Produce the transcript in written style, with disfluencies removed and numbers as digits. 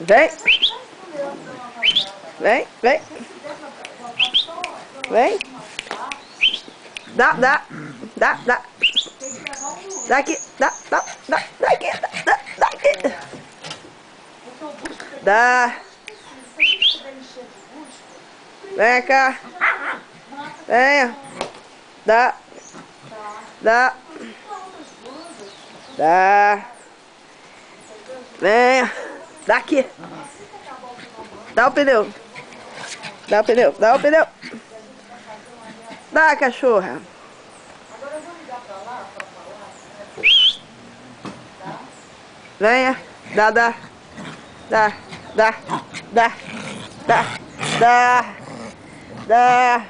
Vem. Vem, vem. Vem. Dá. Dá aqui, dá aqui, dá aqui. Dá. Vem cá. Venha. Dá. Venha. Dá aqui. Dá o pneu. Dá, cachorra. Venha. Dá.